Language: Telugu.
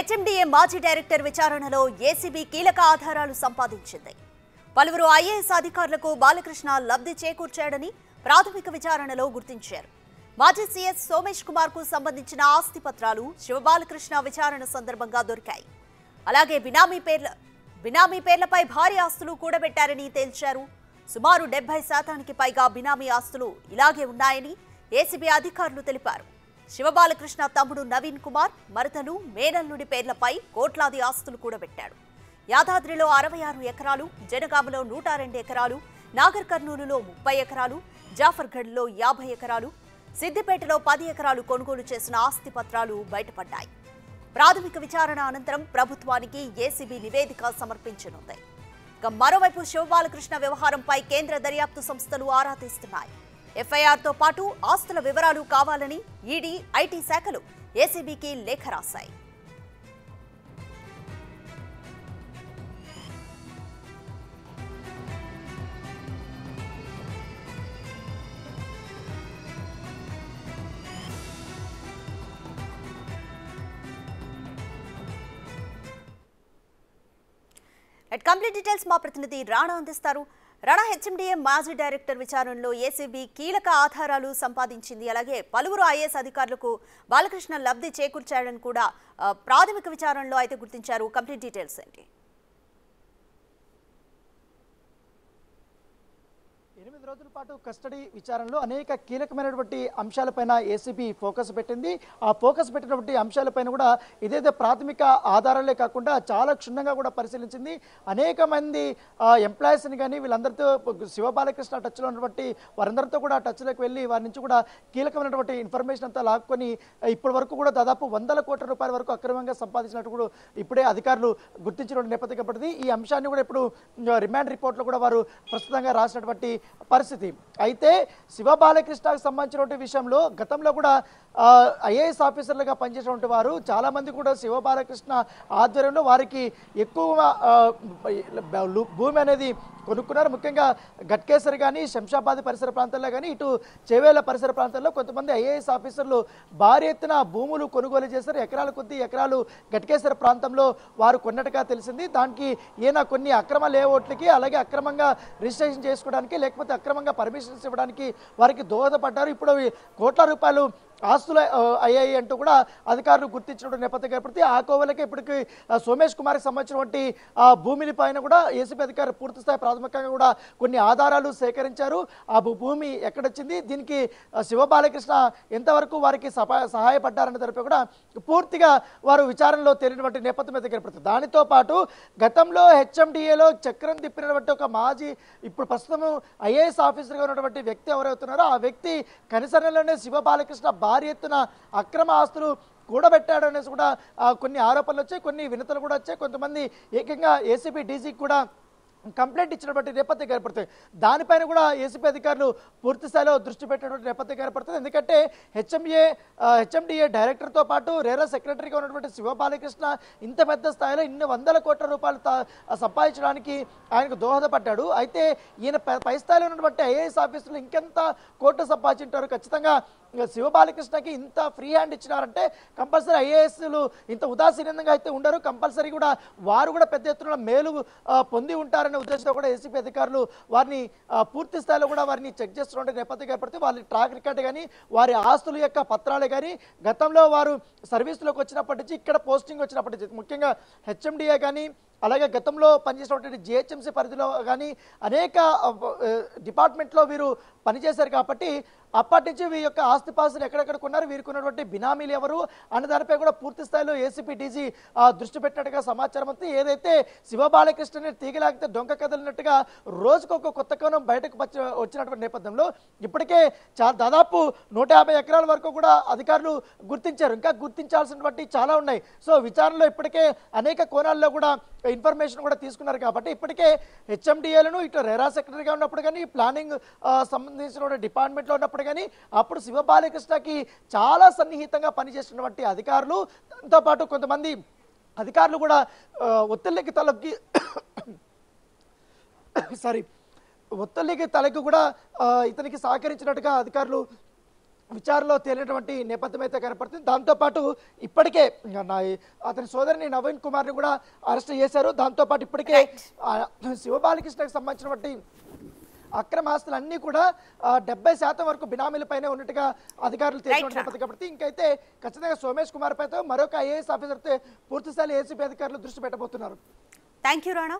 హెచ్ఎండిఏ మాజీ డైరెక్టర్ విచారణలో ఏసీబీ కీలక ఆధారాలు సంపాదించింది. పలువురు ఐఏఎస్ అధికారులకు బాలకృష్ణ లబ్ధి చేకూర్చాడని ప్రాథమిక విచారణలో గుర్తించారు. మాజీ సీఎస్ సోమేష్ కుమార్ కు సంబంధించిన ఆస్తి పత్రాలు శివబాలకృష్ణ విచారణ సందర్భంగా దొరికాయి. అలాగే బినామీ పేర్లపై భారీ ఆస్తులు కూడబెట్టారని తేల్చారు. సుమారు 70% పైగా బినామీ ఆస్తులు ఇలాగే ఉన్నాయని ఏసీబీ అధికారులు తెలిపారు. శివబాలకృష్ణ తమ్ముడు నవీన్ కుమార్ మరదలు మేనల్లుడి పేర్లపై కోట్లాది ఆస్తులు కూడబెట్టాడు. యాదాద్రిలో 66 ఎకరాలు, జనగామలో 102 ఎకరాలు, నాగర్ కర్నూలులో 30 ఎకరాలు, జాఫర్గఢ్లో 50 ఎకరాలు, సిద్దిపేటలో 10 ఎకరాలు కొనుగోలు చేసిన ఆస్తి పత్రాలు బయటపడ్డాయి. ప్రాథమిక విచారణ అనంతరం ప్రభుత్వానికి ఏసీబీ నివేదిక సమర్పించనుంది. మరోవైపు శివబాలకృష్ణ వ్యవహారంపై కేంద్ర దర్యాప్తు సంస్థలు ఆరా తీస్తున్నాయి. ఎఫ్ఐఆర్తో పాటు ఆస్తుల వివరాలు కావాలని ఈడీ, ఐటీ శాఖలు ఏసీబీకి లేఖ రాశాయి. కంప్లీట్ డీటెయిల్స్ మా ప్రతినిధి రాణా అందిస్తారు. రాణా, హెచ్ఎండిఏ మాజీ డైరెక్టర్ విచారణలో ఏసీబీ కీలక ఆధారాలు సంపాదించింది. అలాగే పలువురు ఐఏఎస్ అధికారులకు బాలకృష్ణ లబ్ధి చేకూర్చాడని కూడా ప్రాథమిక విచారణలో అయితే గుర్తించారు. కంప్లీట్ డీటెయిల్స్ ఏంటి? 8 రోజుల పాటు కస్టడీ విచారణలో అనేక కీలకమైనటువంటి అంశాలపైన ఏసీబీ ఫోకస్ పెట్టింది. ఆ ఫోకస్ పెట్టినటువంటి అంశాలపైన కూడా ఇదేదో ప్రాథమిక ఆధారాలే కాకుండా చాలా క్షుణ్ణంగా కూడా పరిశీలించింది. అనేక మంది ఎంప్లాయీస్ని కానీ వీళ్ళందరితో శివబాలకృష్ణ టచ్లో ఉన్నటువంటి వారందరితో కూడా టచ్లోకి వెళ్ళి వారి నుంచి కూడా కీలకమైనటువంటి ఇన్ఫర్మేషన్ అంతా లాక్కొని ఇప్పటి వరకు కూడా దాదాపు 100 కోట్ల రూపాయల వరకు అక్రమంగా సంపాదించినట్టు కూడా ఇప్పుడే అధికారులు గుర్తించిన నేపథ్యం పడింది. ఈ అంశాన్ని కూడా ఇప్పుడు రిమాండ్ రిపోర్ట్లో కూడా వారు ప్రస్తుతంగా రాసినటువంటి పరిస్థితి. అయితే శివబాలకృష్ణకు సంబంధించినటువంటి విషయంలో గతంలో కూడా ఐఏఎస్ ఆఫీసర్లుగా పనిచేసినటువంటి వారు చాలా మంది కూడా శివబాలకృష్ణ ఆధ్వర్యంలో వారికి ఎక్కువ భూమి అనేది కొనుక్కున్నారు. ముఖ్యంగా గట్కేసర్ కానీ, శంషాబాద్ పరిసర ప్రాంతాల్లో కానీ, ఇటు చేవేళ్ల పరిసర ప్రాంతాల్లో కొంతమంది ఐఏఎస్ ఆఫీసర్లు భారీ ఎత్తున భూములు కొనుగోలు చేశారు. ఎకరాల కొద్ది ఎకరాలు గట్కేసర్ ప్రాంతంలో వారు కొన్నట్టుగా తెలిసింది. దానికి ఈయన కొన్ని అక్రమ లేఅవుట్లకి, అలాగే అక్రమంగా రిజిస్ట్రేషన్ చేసుకోవడానికి, లేకపోతే అక్రమంగా పర్మిషన్స్ ఇవ్వడానికి వారికి దోహదపడ్డారు. ఇప్పుడు కోట్ల రూపాయలు ఆస్తులు అయ్యాయి అంటూ కూడా అధికారులు గుర్తించిన నేపథ్యం ఏర్పడితే ఆ కోవలకి ఇప్పటికి సోమేష్ కుమార్కి సంబంధించినటువంటి భూమిని పైన కూడా ఏసీబీ అధికారులు పూర్తిస్థాయి ప్రాథమికంగా కూడా కొన్ని ఆధారాలు సేకరించారు. ఆ భూమి ఎక్కడొచ్చింది, దీనికి శివబాలకృష్ణ ఎంతవరకు వారికి సహాయపడ్డారనే దానిపై కూడా పూర్తిగా వారు విచారణలో తేలినటువంటి నేపథ్యం అయితే ఏర్పడుతుంది. దానితో పాటు గతంలో హెచ్ఎండిఏలో చక్రం తిప్పినటువంటి ఒక మాజీ, ఇప్పుడు ప్రస్తుతం ఐఏఎస్ ఆఫీసర్గా ఉన్నటువంటి వ్యక్తి ఎవరైతున్నారో ఆ వ్యక్తి కనిసరణలోనే శివబాలకృష్ణ భారీ ఎత్తున అక్రమ ఆస్తులు కూడబెట్టాడు అనేసి కూడా కొన్ని ఆరోపణలు వచ్చాయి, కొన్ని వినతులు కూడా వచ్చాయి. కొంతమంది ఏకంగా ఏసీబీ డీజీకి కూడా కంప్లైంట్ ఇచ్చినటువంటి నేపథ్యం ఏర్పడుతుంది. దానిపైన కూడా ఏసీబీ అధికారులు పూర్తి స్థాయిలో దృష్టి పెట్టినటువంటి నేపథ్యం ఏర్పడుతుంది. ఎందుకంటే హెచ్ఎండిఏ డైరెక్టర్తో పాటు రేరా సెక్రటరీగా ఉన్నటువంటి శివబాలకృష్ణ ఇంత పెద్ద స్థాయిలో ఇన్ని 100 కోట్ల రూపాయలు సంపాదించడానికి ఆయనకు దోహదపడ్డాడు. అయితే ఈయన పై స్థాయిలో ఉన్నటువంటి ఐఏఎస్ ఆఫీసులు ఇంకెంత కోట్లు సంపాదించారు. ఖచ్చితంగా శివబాలకృష్ణకి ఇంత ఫ్రీ హ్యాండ్ ఇచ్చినారంటే కంపల్సరీ ఐఏఎస్లు ఇంత ఉదాసీనంగా అయితే ఉండరు. కంపల్సరీ కూడా వారు కూడా పెద్ద ఎత్తున మేలు పొంది ఉంటారనే ఉద్దేశంతో కూడా ఏసీబీ అధికారులు వారిని పూర్తి స్థాయిలో కూడా వారిని చెక్ చేస్తున్న నేపథ్యం ఏర్పడితే వారి ట్రాక్ రికార్డ్ కానీ, వారి ఆస్తుల యొక్క పత్రాలు కానీ, గతంలో వారు సర్వీస్లోకి వచ్చినప్పటి నుంచి, ఇక్కడ పోస్టింగ్ వచ్చినప్పటి నుంచి, ముఖ్యంగా హెచ్ఎండిఏ కానీ, అలాగే గతంలో పనిచేసినటువంటి జిహెచ్ఎంసీ పరిధిలో కానీ అనేక డిపార్ట్మెంట్లో వీరు పనిచేశారు. కాబట్టి అప్పటి నుంచి వీరి యొక్క ఆస్తిపాస్తులు ఎక్కడెక్కడ కొన్నారు, వీరికి ఉన్నటువంటి బినామీలు ఎవరు అన్న దానిపై కూడా పూర్తి స్థాయిలో ఏసీపీ డీజీ దృష్టి పెట్టినట్టుగా సమాచారం ఉంది. ఏదైతే శివబాలకృష్ణని తీగలాగితే డొంక కదలినట్టుగా రోజుకు ఒక కొత్త కోణం బయటకు వచ్చినటువంటి నేపథ్యంలో ఇప్పటికే దాదాపు 150 ఎకరాల వరకు కూడా అధికారులు గుర్తించారు. ఇంకా గుర్తించాల్సినటువంటి చాలా ఉన్నాయి. సో విచారణలో ఇప్పటికే అనేక కోణాల్లో కూడా ఇన్ఫర్మేషన్ కూడా తీసుకున్నారు. కాబట్టి ఇప్పటికే హెచ్ఎండిఏలను ఇటు రేరా సెక్రటరీగా ఉన్నప్పుడు కానీ, ప్లానింగ్ సంబంధించిన డిపార్ట్మెంట్లో ఉన్నప్పుడు కానీ, అప్పుడు శివబాలకృష్ణకి చాలా సన్నిహితంగా పనిచేస్తున్నటువంటి అధికారులు, దాంతో పాటు కొంతమంది అధికారులు కూడా ఒత్తిళ్ళకి తలకి కూడా ఇతనికి సహకరించినట్టుగా అధికారులు విచారణలో తేలినటువంటి నేపథ్యం అయితే కనపడుతుంది. దాంతోపాటు ఇప్పటికే అతని సోదరిని నవీన్ కుమార్ని కూడా అరెస్ట్ చేశారు. దాంతోపాటు ఇప్పటికే శివబాలకృష్ణకు సంబంధించినటువంటి అక్రమ ఆస్తులు అన్ని కూడా 70% వరకు బినామీలపైనే ఉన్నట్టుగా అధికారులు తెలిసినటువంటి కాబట్టి ఇంకైతే ఖచ్చితంగా సోమేష్ కుమార్ పైతో మరొక ఐఏఎస్ ఆఫీసర్తో పూర్తిస్థాయి ఏసీబీ అధికారులు దృష్టి పెట్టబోతున్నారు. Thank you Rana.